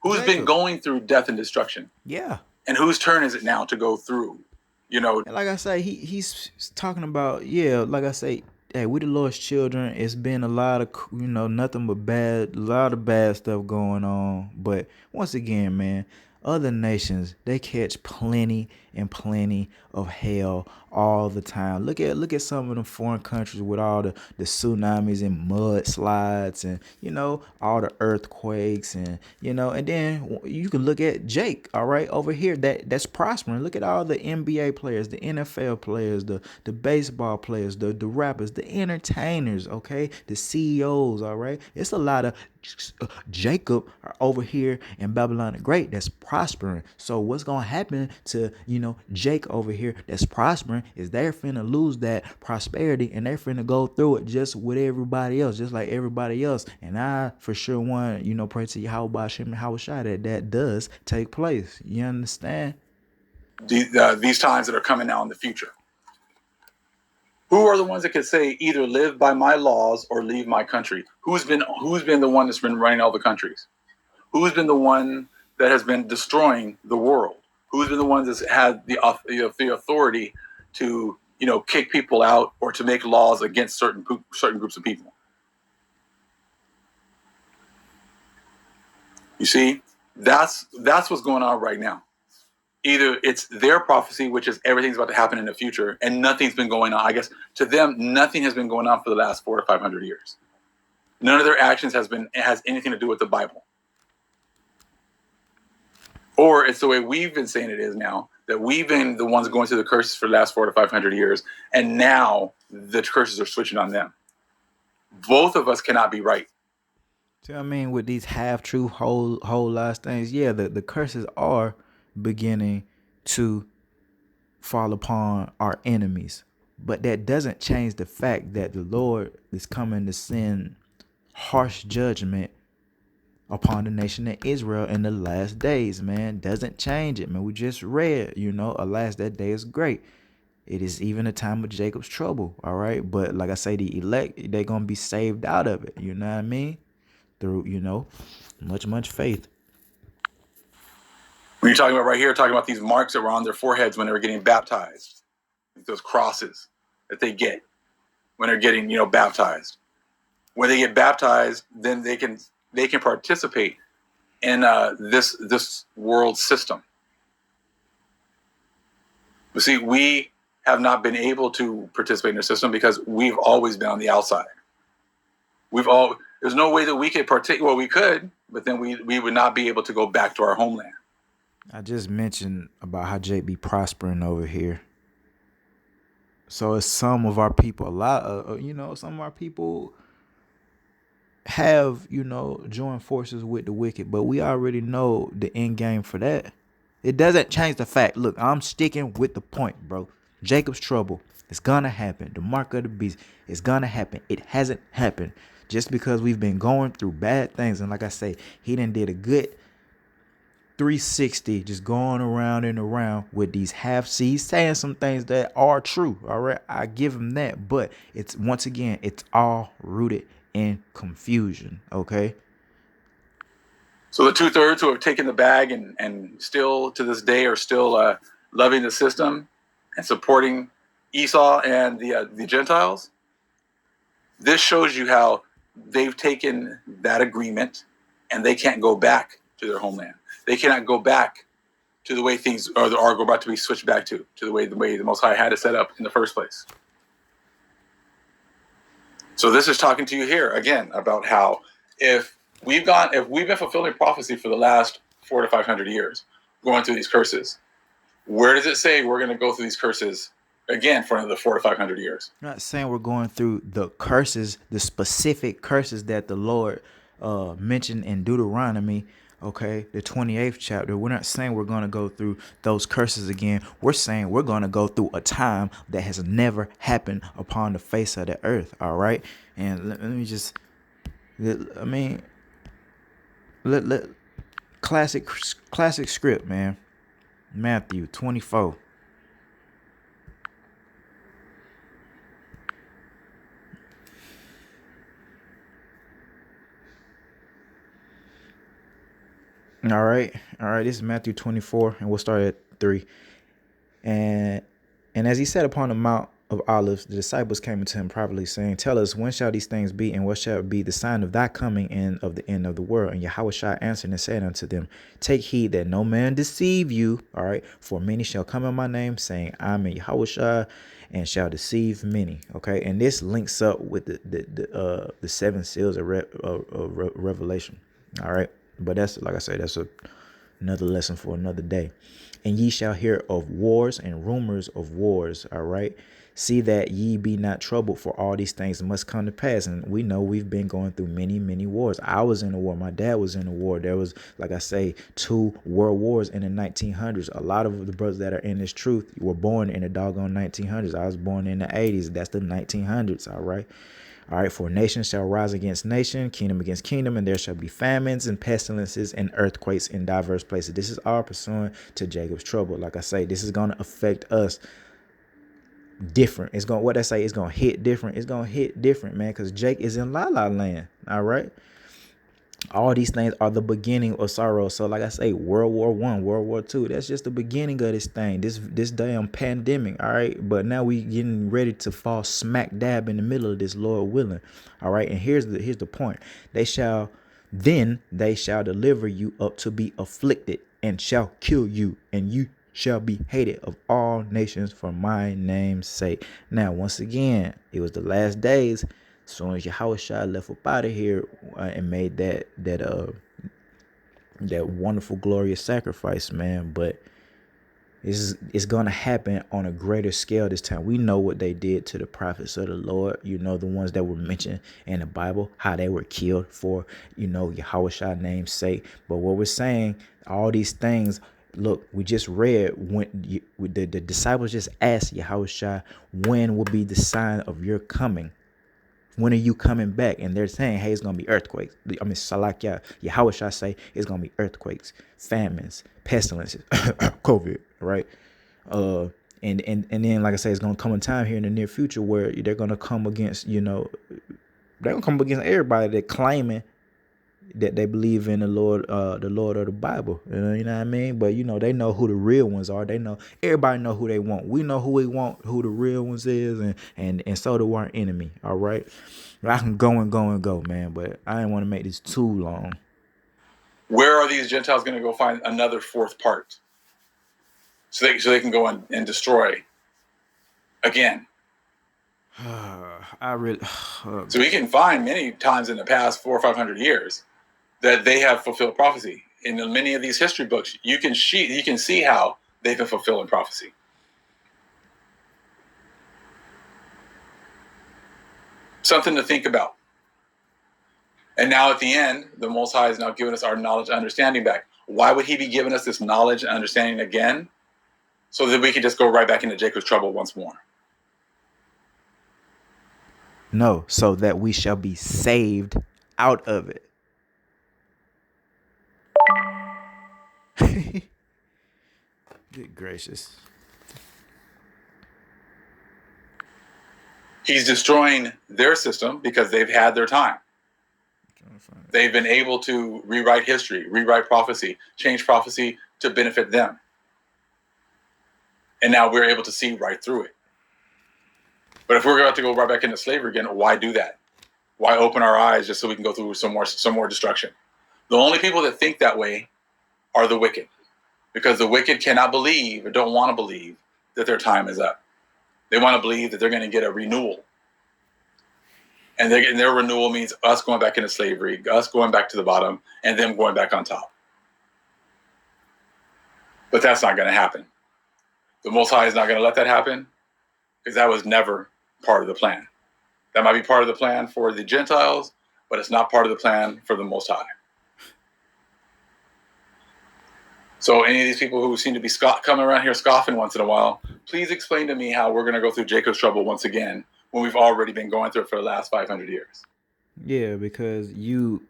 who's been going through death and destruction. Yeah, and whose turn is it now to go through? You know, and like I say, he's talking about, yeah. Like I say, hey, we the Lord's children. It's been a lot of, nothing but bad, a lot of bad stuff going on. But once again, man, Other nations, they catch plenty and plenty of hell all the time. Look at some of them foreign countries with all the tsunamis and mudslides and all the earthquakes and then you can look at Jake, all right, over here that's prospering. Look at all the NBA players, the NFL players, the baseball players, the rappers, the entertainers, okay, the CEOs, all right. It's a lot of Jacob over here in Babylon the Great that's prospering. So what's gonna happen to Jake over here that's prospering is they're finna lose that prosperity and they're finna go through it just with everybody else, just like everybody else. And I for sure want pray to Yahweh Shem and Hawashai that does take place. You understand? These times that are coming now in the future. Who are the ones that could say either live by my laws or leave my country? Who's been the one that's been running all the countries? Who's been the one that has been destroying the world? Who's been the ones that's had the authority to kick people out or to make laws against certain groups of people? You see, that's what's going on right now. Either it's their prophecy, which is everything's about to happen in the future, and nothing's been going on. I guess to them, nothing has been going on for the last 400 to 500 years. None of their actions has anything to do with the Bible. Or it's the way we've been saying it is now, that we've been the ones going through the curses for the last 400 to 500 years, and now the curses are switching on them. Both of us cannot be right. See what I mean? With these half-true, whole lies things, yeah, the curses are beginning to fall upon our enemies. But that doesn't change the fact that the Lord is coming to send harsh judgment upon the nation of Israel in the last days, man. Doesn't change it, man. We just read, alas, that day is great. It is even a time of Jacob's trouble, all right? But like I say, the elect, they're going to be saved out of it, you know what I mean? Through, much faith. When you're talking about right here, talking about these marks that were on their foreheads when they were getting baptized, those crosses that they get when they're getting, baptized. When they get baptized, then they can participate in this world system. But see, we have not been able to participate in the system because we've always been on the outside. There's no way that we could partake. Well, we could, but then we would not be able to go back to our homeland. I just mentioned about how Jake be prospering over here. So it's some of our people, some of our people have, joined forces with the wicked, but we already know the end game for that. It doesn't change the fact. Look, I'm sticking with the point, bro. Jacob's trouble, it's gonna happen. The mark of the beast, it's gonna happen. It hasn't happened just because we've been going through bad things. And like I say, he done did a good 360 just going around and around with these half seas saying some things that are true. All right, I give him that, but it's once again, it's all rooted in confusion. Okay, so the 2/3 who have taken the bag and still to this day are still loving the system and supporting Esau and the Gentiles, this shows you how they've taken that agreement and they can't go back to their homeland. They cannot go back to the way things are about to be switched back to the way the Most High had it set up in the first place. So this is talking to you here again about how if we've been fulfilling prophecy for the last 400 to 500 years, going through these curses, where does it say we're going to go through these curses again for another 400 to 500 years? I'm not saying we're going through the curses, the specific curses that the Lord mentioned in Deuteronomy. Okay, the 28th chapter. We're not saying we're going to go through those curses again. We're saying we're going to go through a time that has never happened upon the face of the earth. All right. And let me just, classic script, man. Matthew 24. All right. This is Matthew 24, and we'll start at 3. And as he sat upon the mount of Olives, the disciples came unto him privately, saying, Tell us, when shall these things be, and what shall be the sign of thy coming and of the end of the world? And Yahushua answered and said unto them, Take heed that no man deceive you, all right, for many shall come in my name, saying, I'm in Yahushua, and shall deceive many. Okay, and this links up with the seven seals of Revelation. All right, but that's, like I said, that's another lesson for another day. And ye shall hear of wars and rumors of wars. All right. See that ye be not troubled, for all these things must come to pass. And we know we've been going through many, many wars. I was in a war. My dad was in a war. There was, like I say, 2 world wars in the 1900s. A lot of the brothers that are in this truth were born in the doggone 1900s. I was born in the 80s. That's the 1900s. All right. All right, for nation shall rise against nation, kingdom against kingdom, and there shall be famines and pestilences and earthquakes in diverse places. This is all pursuant to Jacob's trouble. Like I say, this is going to affect us different. It's going, what I say, it's going to hit different. It's going to hit different, man, because Jake is in La La Land. All right. All these things are the beginning of sorrow. So like I say, World War I, World War II, that's just the beginning of this thing, this damn pandemic. All right. But now we getting ready to fall smack dab in the middle of this, Lord willing. All right. And here's the point. They shall deliver you up to be afflicted, and shall kill you, and you shall be hated of all nations for my name's sake. Now, once again, it was the last days. As soon as Yahushua left up out of here and made that wonderful, glorious sacrifice, man. But it's going to happen on a greater scale this time. We know what they did to the prophets of the Lord. You know, the ones that were mentioned in the Bible, how they were killed for, Yahushua's name's sake. But what we're saying, all these things, look, we just read when the disciples just asked Yahushua, when will be the sign of your coming? When are you coming back? And they're saying, hey, it's going to be earthquakes. I mean, Salakia, Yahushua say it's going to be earthquakes, famines, pestilences, COVID, right? And then, like I say, it's going to come a time here in the near future where they're going to come against, they're going to come against everybody that claiming that they believe in the Lord of the Bible. You know what I mean? But they know who the real ones are. They know, everybody know who they want. We know who we want, who the real ones is, and so do our enemy. All right. I can go and go, man, but I didn't want to make this too long. Where are these Gentiles going to go find another fourth part? So they can go and destroy again. So we can find many times in the past 400 or 500 years that they have fulfilled prophecy. In many of these history books, you can see how they've been fulfilling prophecy. Something to think about. And now at the end, the Most High is now giving us our knowledge and understanding back. Why would he be giving us this knowledge and understanding again? So that we can just go right back into Jacob's trouble once more. No, so that we shall be saved out of it. Good gracious. He's destroying their system because they've had their time. They've been able to rewrite history, rewrite prophecy, change prophecy to benefit them. And now we're able to see right through it. But if we're about to go right back into slavery again, why do that? Why open our eyes just so we can go through some more destruction? The only people that think that way are the wicked, because the wicked cannot believe or don't want to believe that their time is up. They want to believe that they're going to get a renewal. And their renewal means us going back into slavery, us going back to the bottom, and them going back on top. But that's not going to happen. The Most High is not going to let that happen, because that was never part of the plan. That might be part of the plan for the Gentiles, but it's not part of the plan for the Most High. So any of these people who seem to be coming around here scoffing once in a while, please explain to me how we're going to go through Jacob's trouble once again when we've already been going through it for the last 500 years. Yeah, because you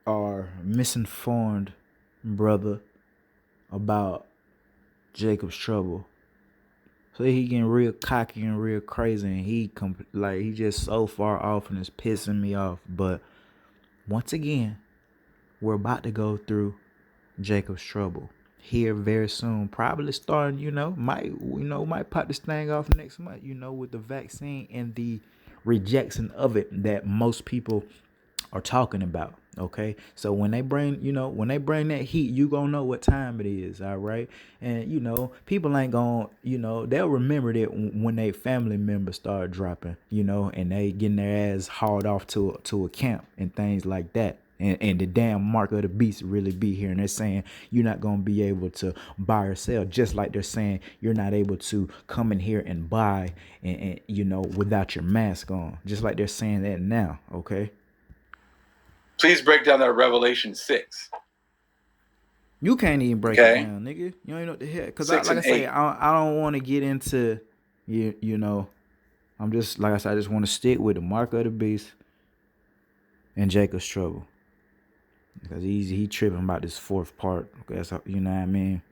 are misinformed, brother, about Jacob's trouble. So he getting real cocky and real crazy, and he just so far off, and it's pissing me off. But once again, we're about to go through Jacob's trouble. here very soon. Probably starting, might pop this thing off next month, with the vaccine and the rejection of it that most people are talking about. Okay, so when they bring that heat, you gonna know what time it is. All right, and people ain't gonna, they'll remember that when they family members start dropping, and they getting their ass hauled off to a camp and things like that. And the damn mark of the beast really be here, and they're saying you're not gonna be able to buy or sell, just like they're saying you're not able to come in here and buy and without your mask on, just like they're saying that now. Okay. Please break down that Revelation 6. You can't even break it down, nigga. You don't even know what the hell. Because like I say, I don't want to get into, I'm just, like I said, I just want to stick with the mark of the beast and Jacob's trouble. Because he tripping about this fourth part. That's you know what I mean?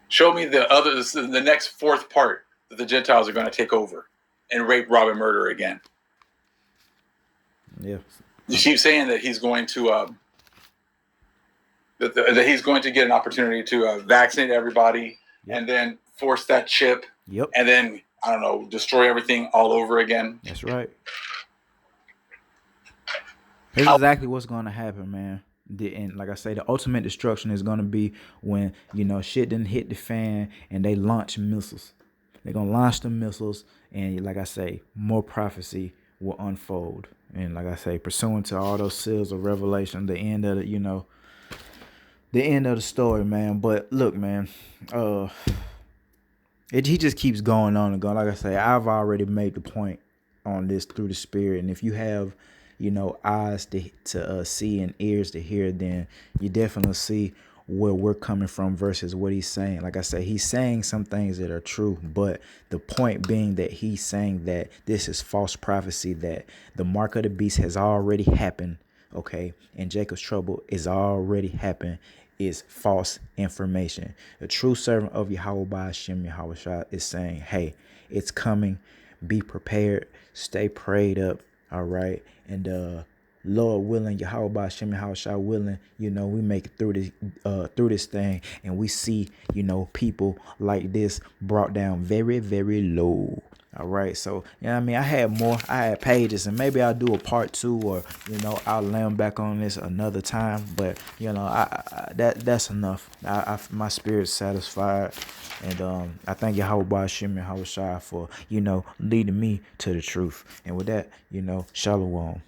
Show me the next fourth part that the Gentiles are going to take over and rape, rob, and murder again. Yeah. You keep saying that he's going to that he's going to get an opportunity to vaccinate everybody, and then force that chip, and then I don't know, destroy everything all over again. That's right. That's exactly what's going to happen, man. And like I say, the ultimate destruction is going to be when shit didn't hit the fan and they launch missiles. They're going to launch the missiles, and like I say, more prophecy will unfold. And like I say, pursuant to all those seals of Revelation, the end of the end of the story, man. But look, man, he just keeps going on and going. Like I say, I've already made the point on this through the Spirit, and if you have, eyes to see and ears to hear, then you definitely see where we're coming from versus what he's saying. Like I say, he's saying some things that are true, but the point being that he's saying that this is false prophecy, that the mark of the beast has already happened, okay, and Jacob's trouble is already happened, is false information. The true servant of Yahweh Hashem Yahweh is saying, hey, it's coming, be prepared, stay prayed up, all right, and Lord willing, Yahweh Hashem Yahweh willing, we make it through this thing, and we see, people like this brought down very, very low. All right, so I mean, I had pages, and maybe I'll do a part 2, or I'll land back on this another time. But that's enough. My spirit's satisfied, and I thank Yahweh Hashem Yahweh for leading me to the truth. And with that, shalom.